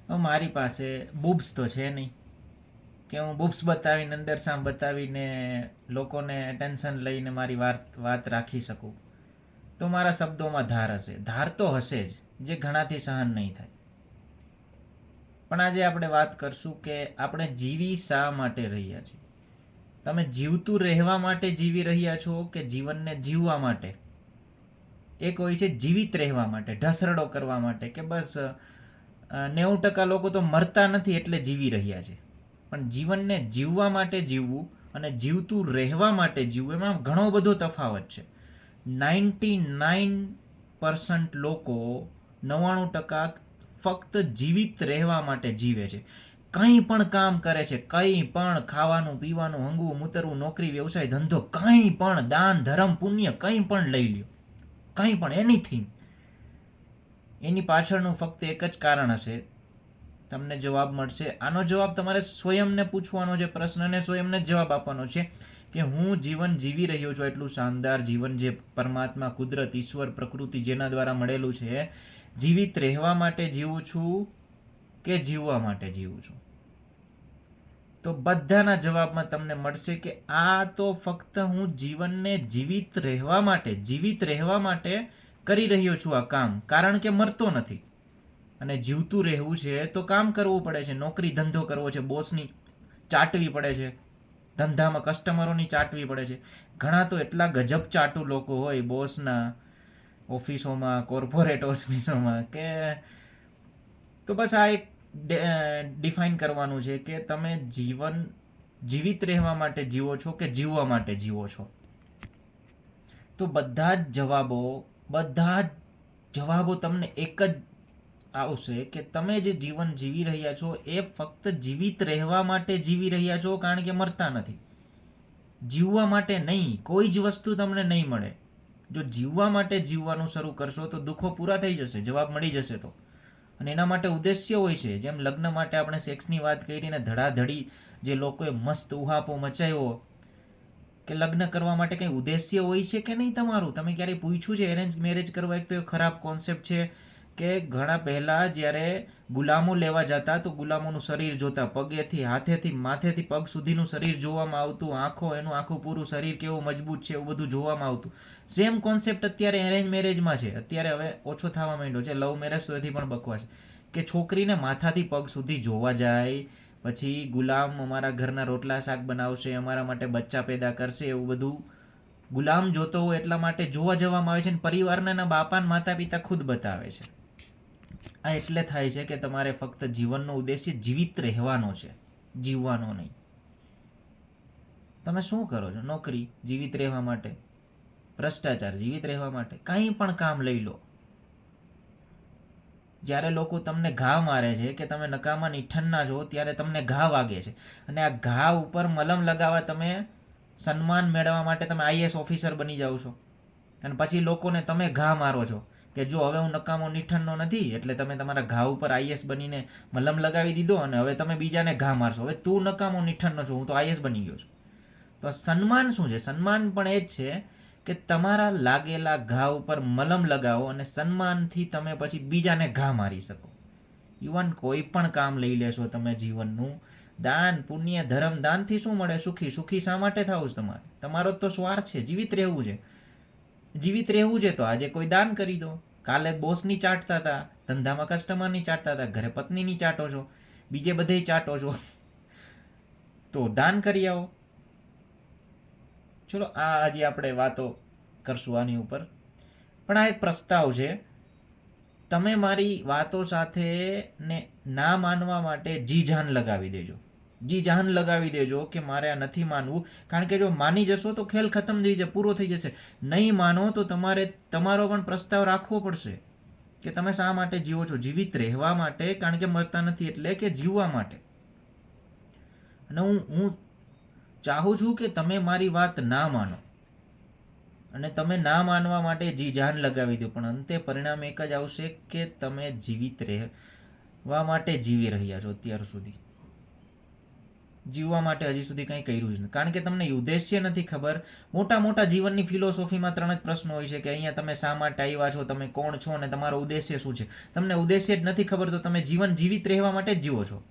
મારી પાસે બુબ્સ તો છે નહીં કે હું બુબ્સ બતાવીને અંડરસામ બતાવીને લોકોને ટેન્શન લઈને મારી વાત રાખી શકું. તો મારા શબ્દોમાં ધાર હશે, ધાર તો હશે જ, જે ઘણાથી સહન નહીં થાય. પણ આજે આપણે વાત કરશું કે આપણે જીવી શા માટે રહ્યા છીએ. તમે જીવતું રહેવા માટે જીવી રહ્યા છો કે જીવનને જીવવા માટે? એક હોય છે જીવિત રહેવા માટે, ઢસરડો કરવા માટે કે બસ 90% લોકો તો મરતા નથી એટલે જીવી રહ્યા છે. પણ જીવનને જીવવા માટે જીવવું અને જીવતું રહેવા માટે જીવવું, એમાં ઘણો બધો તફાવત છે. 99% લોકો 99% ફક્ત જીવિત રહેવા માટે જીવે છે. કંઈ પણ કામ કરે છે, કંઈ પણ ખાવાનું પીવાનું, હંગવું મૂતરવું, નોકરી વ્યવસાય ધંધો, કંઈ પણ દાન ધર્મ પુણ્ય કંઈ પણ લઈ લ્યો, કંઈ પણ એનીથિંગ, એની પાછળનું ફક્ત એક જ કારણ હશે. તમને જવાબ મળશે. આનો જવાબ તમારે સ્વયંને પૂછવાનો છે, પ્રશ્નને સ્વયંને જવાબ આપવાનો છે કે હું જીવન જીવી રહ્યો છું એટલું શાનદાર જીવન જે પરમાત્મા, કુદરત, ઈશ્વર, પ્રકૃતિ જેના દ્વારા મળેલું છે, જીવિત રહેવા માટે જીવું છું કે જીવવા માટે જીવું છું? તો બધાના જવાબમાં તમને મળશે કે આ તો ફક્ત હું જીવનને જીવિત રહેવા માટે કરી રહ્યો છું આ કામ, કારણ કે મરતો નથી. અને જીવતું રહેવું છે તો કામ કરવું પડે છે, નોકરી ધંધો કરવો છે, બોસની ચાટવી પડે છે, ધંધામાં કસ્ટમરોની ચાટવી પડે છે. ઘણા તો એટલા ગજબ ચાટુ લોકો હોય બોસના ઓફિસોમાં, કોર્પોરેટ ઓફિસોમાં કે તો બસ આ એક ડિફાઇન કરવાનું છે કે તમે જીવિત રહેવા માટે જીવો છો કે જીવવા માટે જીવો છો. તો બધા જ જવાબો તમને એક જ આવશે કે તમે જે જીવન જીવી રહ્યા છો એ ફક્ત જીવિત રહેવા માટે જીવી રહ્યા છો, કારણ કે મરતા નથી. જીવવા માટે નહીં. કોઈ જ વસ્તુ તમને નહીં મળે. જો જીવવા માટે જીવવાનું શરૂ કરશો તો દુઃખો પૂરા થઈ જશે, જવાબ મળી જશે. તો અને એના માટે ઉદ્દેશ્ય હોય છે. જેમ લગ્ન માટે આપણે સેક્સની વાત કરીને ધડાધડી જે લોકોએ મસ્ત ઉહાપો મચાવ્યો કે લગ્ન કરવા માટે કંઈ ઉદ્દેશ્ય હોય છે કે નહીં તમારું? તમે ક્યારેય પૂછ્યું છે? એરેન્જ મેરેજ કરવા એક તો એ ખરાબ કોન્સેપ્ટ છે કે ઘણા પહેલાં જ્યારે ગુલામો લેવા જતા તો ગુલામોનું શરીર જોતા, પગેથી હાથેથી માથેથી પગ સુધીનું શરીર જોવામાં આવતું, આંખો, એનું આખું પૂરું શરીર કેવું મજબૂત છે એવું બધું જોવામાં આવતું. સેમ કોન્સેપ્ટ અત્યારે એરેન્જ મેરેજમાં છે. અત્યારે હવે ઓછો થવા માંડ્યો છે. લવ મેરેજ તો એથી પણ બકવાસ કે છોકરીને માથાથી પગ સુધી જોવા જાય, પછી ગુલામ અમારા ઘરના રોટલા શાક બનાવશે, અમારા માટે બચ્ચા પેદા કરશે, એવું બધું ગુલામ જોતો હોય એટલા માટે જોવા જવામાં આવે છે. અને પરિવારના બાપા ને માતા પિતા ખુદ બતાવે છે. આ એટલે થાય છે કે તમારે ફક્ત જીવનનો ઉદ્દેશ્ય જીવિત રહેવાનો છે, જીવવાનો નહીં. તમે શું કરો છો? નોકરી જીવિત રહેવા માટે, ભ્રષ્ટાચાર જીવિત રહેવા માટે, કંઈ પણ કામ લઈ લો. જ્યારે લોકો તમને ઘા મારે છે કે તમે નકામા નિઠ્ઠન્ના છો, ત્યારે તમને ઘા વાગે છે. અને આ ઘા ઉપર મલમ લગાવવા તમે સન્માન મેળવવા માટે તમે આઈએસ ઓફિસર બની જાઓ છો. અને પછી લોકોને તમે ઘા મારો છો કે જો હવે હું નકામો નિઠ્ઠન્નો નથી, એટલે તમે તમારા ઘા ઉપર આઈએસ બનીને મલમ લગાવી દીધો અને હવે તમે બીજાને ઘા મારશો. હવે તું નકામો નિઠ્ઠન્નો છો, હું તો આઈએસ બની ગયો છું. તો સન્માન શું છે? સન્માન પણ એ જ છે કે તમારા લાગેલા ઘા ઉપર મલમ લગાવો અને સન્માનથી તમે પછી બીજાને ઘા મારી શકો. ઇવન કોઈ પણ કામ લઈ લેશો તમે જીવનનું, દાન પુણ્ય ધર્મ, દાનથી શું મળે? સુખી. સુખી શા માટે થવું છે તમારે? તમારો તો સ્વાર્થ છે, જીવિત રહેવું છે. જીવિત રહેવું છે તો આજે કોઈ દાન કરી દો. કાલે બોસની ચાટતા હતા, ધંધામાં કસ્ટમરની ચાટતા હતા, ઘરે પત્નીની ચાટો છો, બીજે બધે ચાટો છો, તો દાન કરી આવો. ચલો આ હજી આપણે વાતો કરશું આની ઉપર. પણ આ એક પ્રસ્તાવ છે. તમે મારી વાતો સાથે ને ના માનવા માટે જી જાન લગાવી દેજો. જી જાન લગાવી દેજો કે મારે આ નથી માનવું, કારણ કે જો માની જશો તો ખેલ ખતમ થઈ જશે, પૂરો થઈ જશે. નહીં માનો તો તમારે તમારો પણ પ્રસ્તાવ રાખવો પડશે કે તમે શા માટે જીવો છો? જીવિત રહેવા માટે, કારણ કે મરતા નથી એટલે, કે જીવવા માટે? અને હું ચાહું છું કે તમે મારી વાત ના માનો અને તમે ના માનવા માટે જી જાન લગાવી દો, પણ અંતે પરિણામ એક જ આવશે કે તમે જીવિત રહેવા માટે જીવી રહ્યા છો અત્યાર સુધી. જીવવા માટે હજી સુધી કંઈ કર્યું જ નથી, કારણ કે તમને ઉદ્દેશ્ય નથી ખબર. મોટા મોટા જીવનની ફિલોસોફીમાં 3 જ પ્રશ્નો હોય છે કે અહીંયા તમે શા માટે આવ્યા છો, તમે કોણ છો અને તમારો ઉદ્દેશ્ય શું છે. તમને ઉદ્દેશ્ય જ નથી ખબર તો તમે જીવન જીવિત રહેવા માટે જ જીવો છો.